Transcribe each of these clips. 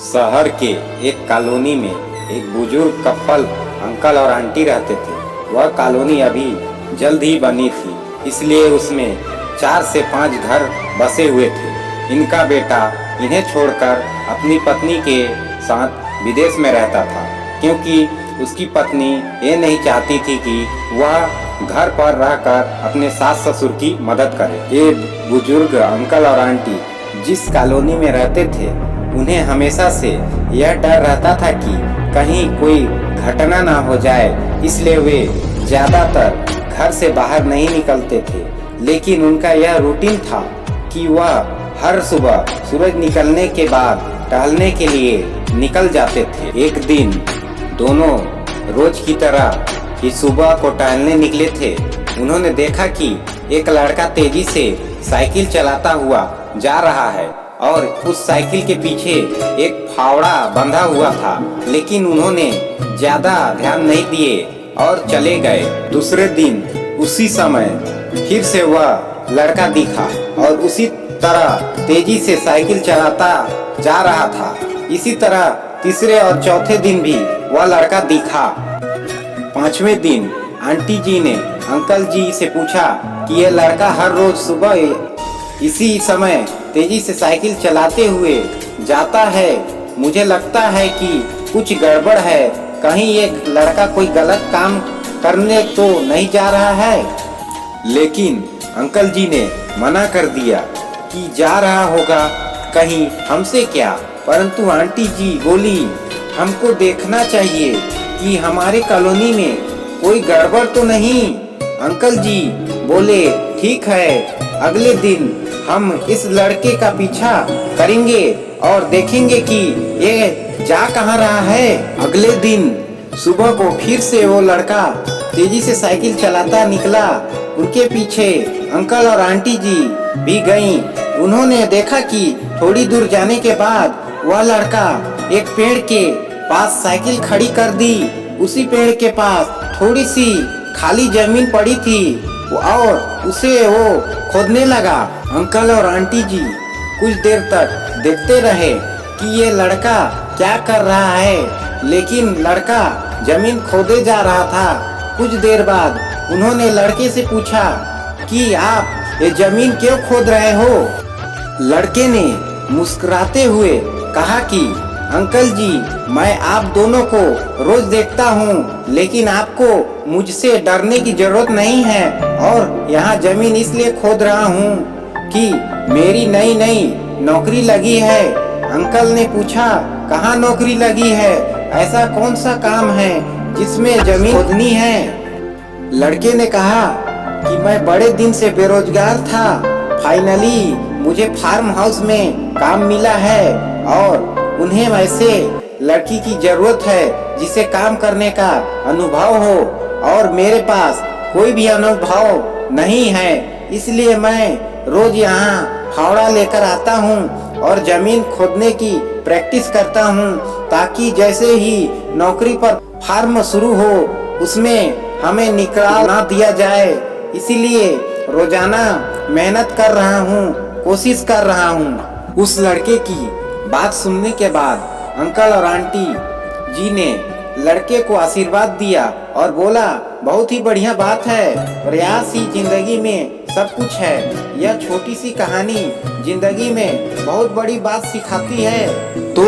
शहर के एक कॉलोनी में एक बुजुर्ग कपल अंकल और आंटी रहते थे। वह कॉलोनी अभी जल्द ही बनी थी, इसलिए उसमें 4 से 5 घर बसे हुए थे। इनका बेटा इन्हें छोड़कर अपनी पत्नी के साथ विदेश में रहता था, क्योंकि उसकी पत्नी ये नहीं चाहती थी कि वह घर पर रहकर अपने सास ससुर की मदद करे। ये बुजुर्ग अंकल और आंटी जिस कॉलोनी में रहते थे, उन्हें हमेशा से यह डर रहता था कि कहीं कोई घटना ना हो जाए, इसलिए वे ज़्यादातर घर से बाहर नहीं निकलते थे। लेकिन उनका यह रूटीन था कि वह हर सुबह सूरज निकलने के बाद टहलने के लिए निकल जाते थे। एक दिन दोनों रोज की तरह ही सुबह को टहलने निकले थे। उन्होंने देखा कि एक लड़का तेजी से साइकिल चलाता हुआ जा रहा है और उस साइकिल के पीछे एक फावड़ा बंधा हुआ था, लेकिन उन्होंने ज्यादा ध्यान नहीं दिए और चले गए। दूसरे दिन उसी समय फिर से वह लड़का दिखा और उसी तरह तेजी से साइकिल चलाता जा रहा था। इसी तरह तीसरे और चौथे दिन भी वह लड़का दिखा। 5वें दिन आंटी जी ने अंकल जी से पूछा कि यह लड़का हर रोज सुबह इसी समय तेजी से साइकिल चलाते हुए जाता है, मुझे लगता है कि कुछ गड़बड़ है। कहीं ये लड़का कोई गलत काम करने तो नहीं जा रहा है। लेकिन अंकल जी ने मना कर दिया कि जा रहा होगा, कहीं हमसे क्या। परंतु आंटी जी बोली, हमको देखना चाहिए कि हमारे कॉलोनी में कोई गड़बड़ तो नहीं। अंकल जी बोले, ठीक है, अगले दिन हम इस लड़के का पीछा करेंगे और देखेंगे कि ये जा कहाँ रहा है। अगले दिन सुबह को फिर से वो लड़का तेजी से साइकिल चलाता निकला। उनके पीछे अंकल और आंटी जी भी गईं। उन्होंने देखा कि थोड़ी दूर जाने के बाद वह लड़का एक पेड़ के पास साइकिल खड़ी कर दी। उसी पेड़ के पास थोड़ी सी खाली जमीन पड़ी थी और उसे वो खोदने लगा। अंकल और आंटी जी कुछ देर तक देखते रहे कि ये लड़का क्या कर रहा है, लेकिन लड़का जमीन खोदे जा रहा था। कुछ देर बाद उन्होंने लड़के से पूछा कि आप ये जमीन क्यों खोद रहे हो। लड़के ने मुस्कुराते हुए कहा कि अंकल जी, मैं आप दोनों को रोज देखता हूँ, लेकिन आपको मुझसे डरने की जरूरत नहीं है और यहाँ जमीन इसलिए खोद रहा हूँ कि मेरी नई नई नौकरी लगी है। अंकल ने पूछा, कहाँ नौकरी लगी है, ऐसा कौन सा काम है जिसमें जमीन खोदनी है। लड़के ने कहा कि मैं बड़े दिन से बेरोजगार था, फाइनली मुझे फार्म हाउस में काम मिला है और उन्हें वैसे लड़की की जरूरत है जिसे काम करने का अनुभव हो, और मेरे पास कोई भी अनुभव नहीं है। इसलिए मैं रोज यहाँ फावड़ा लेकर आता हूँ और जमीन खोदने की प्रैक्टिस करता हूँ, ताकि जैसे ही नौकरी पर फार्म शुरू हो उसमें हमें निकाल ना दिया जाए। इसीलिए रोजाना मेहनत कर रहा हूँ, कोशिश कर रहा हूँ। उस लड़के की बात सुनने के बाद अंकल और आंटी जी ने लड़के को आशीर्वाद दिया और बोला, बहुत ही बढ़िया बात है, प्रयास ही जिंदगी में सब कुछ है। यह छोटी सी कहानी जिंदगी में बहुत बड़ी बात सिखाती है। तो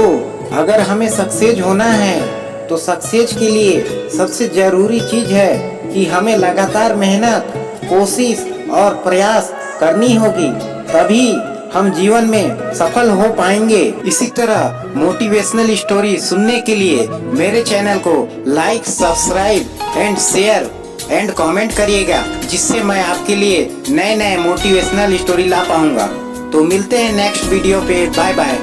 अगर हमें सक्सेस होना है तो सक्सेस के लिए सबसे जरूरी चीज है कि हमें लगातार मेहनत, कोशिश और प्रयास करनी होगी, तभी हम जीवन में सफल हो पाएंगे। इसी तरह मोटिवेशनल स्टोरी सुनने के लिए मेरे चैनल को like, subscribe and share and comment करिएगा, जिससे मैं आपके लिए नए नए मोटिवेशनल स्टोरी ला पाऊंगा। तो मिलते हैं नेक्स्ट वीडियो पे। Bye bye.